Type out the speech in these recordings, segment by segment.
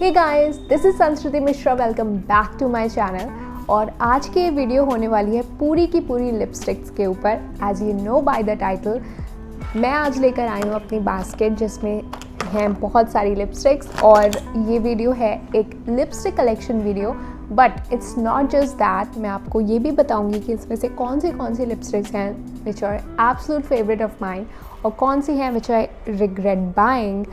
Hey guys, this is Sanskriti Mishra. Welcome back to my channel. और आज की ये वीडियो होने वाली है पूरी की पूरी लिपस्टिक्स के ऊपर। As you know by the title, मैं आज लेकर आई हूँ अपनी बास्केट जिसमें हैं बहुत सारी लिपस्टिक्स। और ये वीडियो है एक lipstick collection video, but it's not just that. मैं आपको ये भी बताऊंगी कि इसमें से कौन सी लिपस्टिक्स हैं which are absolute favourite of mine, और कौन सी हैं which I regret buying,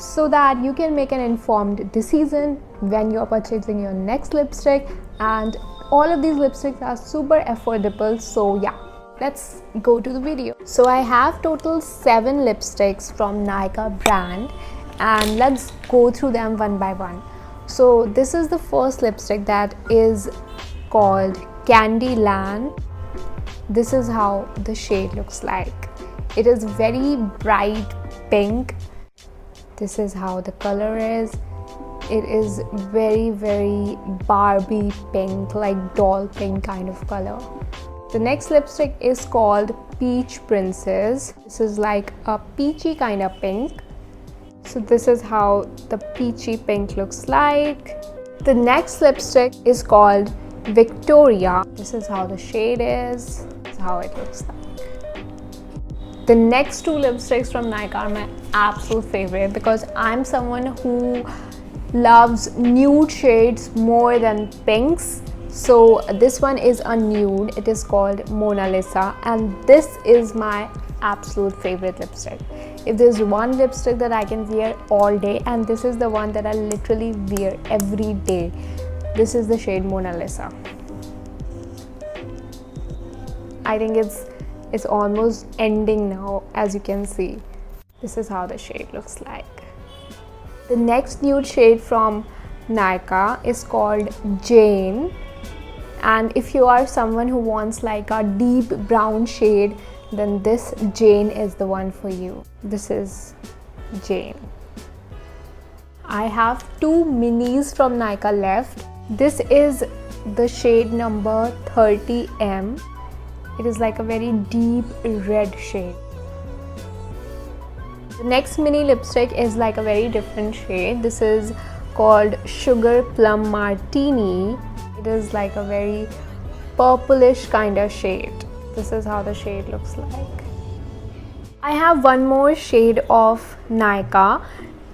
so that you can make an informed decision when you are purchasing your next lipstick. And all of these lipsticks are super affordable, so yeah, let's go to the video. So I have total 7 lipsticks from Nykaa brand, and let's go through them one by one. So this is the first lipstick that is called Candyland. This is how the shade looks like. It is very bright pink. This is how the color is. It is very Barbie pink, like doll pink kind of color. The next lipstick is called Peach Princess. This is like a peachy kind of pink. So this is how the peachy pink looks like. The next lipstick is called Victoria. This is how the shade is. This is how it looks like. The next 2 lipsticks from Nykaa are my absolute favorite because I'm someone who loves nude shades more than pinks. So this one is a nude. It is called Mona Lisa, and this is my absolute favorite lipstick. If there's one lipstick that I can wear all day, and this is the one that I literally wear every day, this is the shade Mona Lisa. I think it's almost ending now, as you can see. This is how the shade looks like. The next nude shade from Nykaa is called Jane, and if you are someone who wants like a deep brown shade, then this Jane is the one for you. This is Jane. I have 2 minis from Nykaa left. This is the shade number 30M. It is like a very deep red shade. The next mini lipstick is like a very different shade. This is called Sugar Plum Martini. It is like a very purplish kind of shade. This is how the shade looks like. I have one more shade of Nykaa.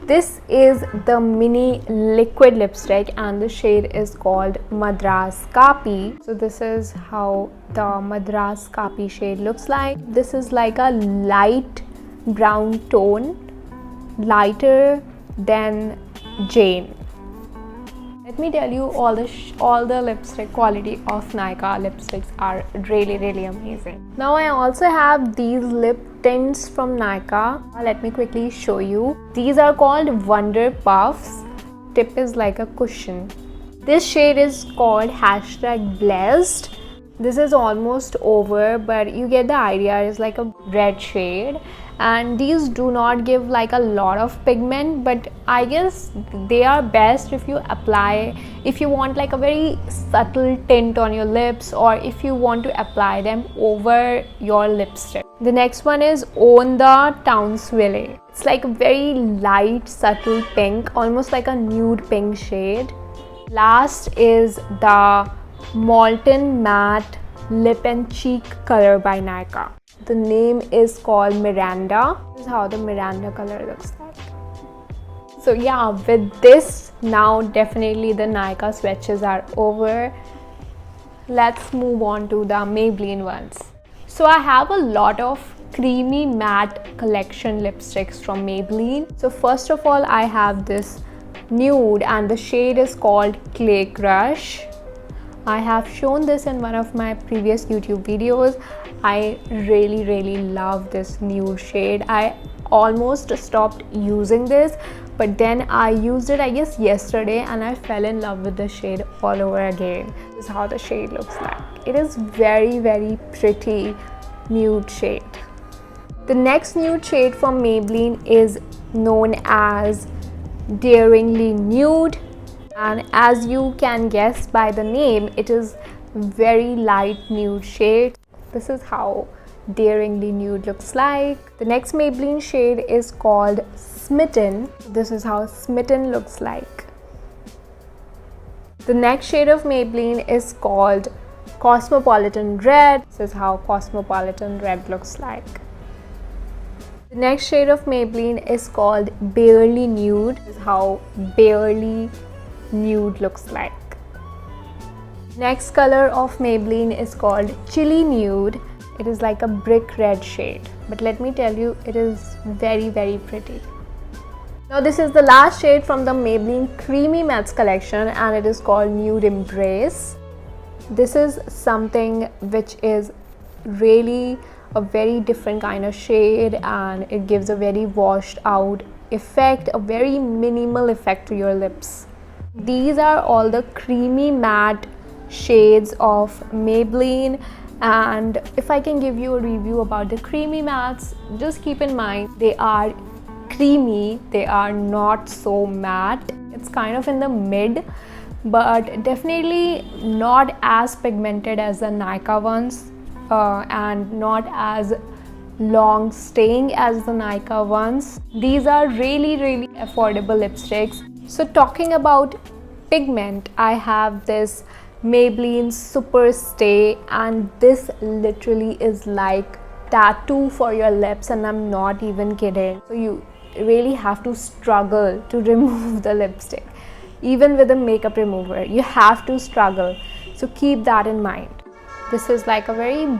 This is the mini liquid lipstick, and the shade is called Madras Kapi. So this is how the Madras Kapi shade looks like. This is like a light brown tone, lighter than Jane. Let me tell you, all the lipstick quality of Nykaa lipsticks are really amazing. Now I also have these lip tints from Nykaa. Let me quickly show you. These are called Wonder Puffs. Tip is like a cushion. This shade is called #blessed. This is almost over, but you get the idea. It's like a red shade, and these do not give like a lot of pigment, but I guess they are best if you want like a very subtle tint on your lips, or if you want to apply them over your lipstick. The next one is Own the Townsville. It's like a very light subtle pink, almost like a nude pink shade. Last is the Molten Matte Lip and Cheek color by Nykaa. The name is called Miranda. This is how the Miranda color looks like. So yeah, with this now definitely the Nykaa swatches are over. Let's move on to the Maybelline ones. So I have a lot of creamy matte collection lipsticks from Maybelline. So first of all, I have this nude, and the shade is called Clay Crush. I have shown this in one of my previous YouTube videos. I really love this nude shade. I almost stopped using this, but then I used it I guess yesterday, and I fell in love with the shade all over again. This is how the shade looks like. It is very pretty nude shade. The next nude shade from Maybelline is known as Daringly Nude, and as you can guess by the name, it is very light nude shade. This is how Daringly Nude looks like. The next Maybelline shade is called Smitten. This is how Smitten looks like. The next shade of Maybelline is called Cosmopolitan Red. This is how Cosmopolitan Red looks like. The next shade of Maybelline is called Barely Nude. This is how Barely Nude looks like. Next color of Maybelline is called Chili Nude. It is like a brick red shade, but let me tell you, it is very, very pretty. Now this is the last shade from the Maybelline Creamy Mattes collection, and it is called Nude Embrace. This is something which is really a very different kind of shade, and it gives a very washed out effect, a very minimal effect to your lips. These are all the creamy matte shades of Maybelline, and if I can give you a review about the creamy mattes, just keep in mind they are creamy, they are not so matte. It's kind of in the mid, but definitely not as pigmented as the Nykaa ones, and not as long staying as the Nykaa ones. These are really, really affordable lipsticks. So talking about pigment, I have this Maybelline Super Stay, and this literally is like tattoo for your lips, and I'm not even kidding. So you really have to struggle to remove the lipstick. Even with a makeup remover, you have to struggle. So keep that in mind. This is like a very,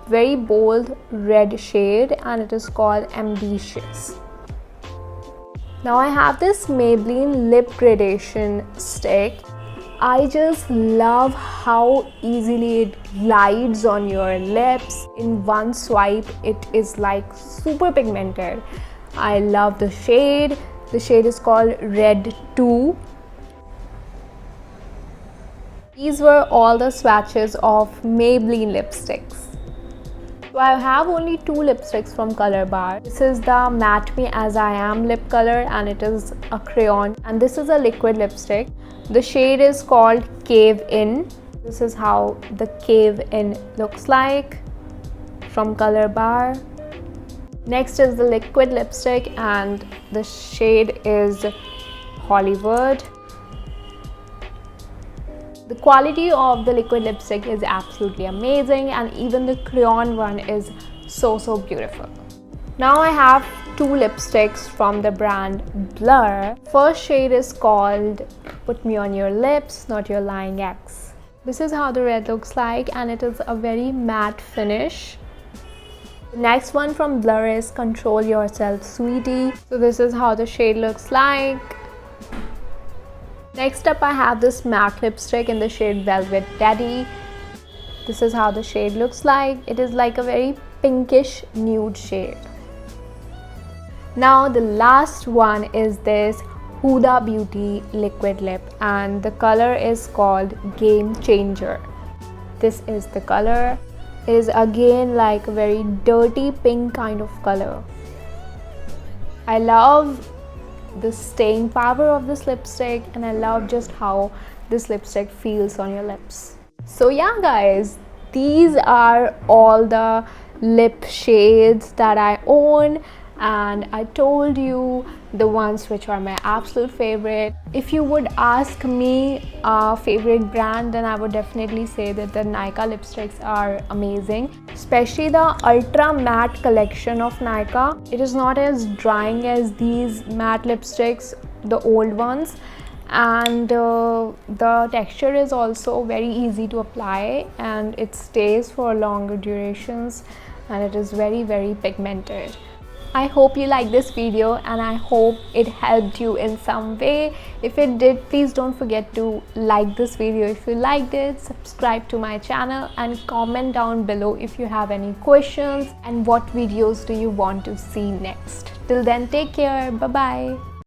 very bold red shade, and it is called Ambitious. Now I have this Maybelline Lip Gradation Stick. I just love how easily it glides on your lips. In one swipe, it is like super pigmented. I love the shade. The shade is called Red 2. These were all the swatches of Maybelline lipsticks. So I have only 2 lipsticks from Colorbar. This is the Matte Me As I Am lip color, and it is a crayon, and this is a liquid lipstick. The shade is called Cave In. This is how the Cave In looks like from Colorbar. Next is the liquid lipstick, and the shade is Hollywood. The quality of the liquid lipstick is absolutely amazing, and even the crayon one is so beautiful. Now I have 2 lipsticks from the brand Blur. First shade is called Put Me On Your Lips, Not Your Lying Ex. This is how the red looks like, and it is a very matte finish. The next one from Blur is Control Yourself Sweetie. So this is how the shade looks like. Next up I have this MAC lipstick in the shade Velvet Daddy. This is how the shade looks like. It is like a very pinkish nude shade. Now the last one is this Huda Beauty liquid lip, and the color is called Game Changer. This is the color. It is again like a very dirty pink kind of color. I love the staying power of this lipstick, and I love just how this lipstick feels on your lips. So yeah guys, these are all the lip shades that I own, and I told you the ones which are my absolute favorite. If you would ask me a favorite brand, then I would definitely say that the Nykaa lipsticks are amazing, especially the Ultra Matte collection of Nykaa. It is not as drying as these matte lipsticks, the old ones, and the texture is also very easy to apply, and it stays for longer durations, and it is very pigmented. I hope you like this video, and I hope it helped you in some way. If it did, please don't forget to like this video if you liked it, subscribe to my channel, and comment down below if you have any questions and what videos do you want to see next. Till then, take care. Bye bye.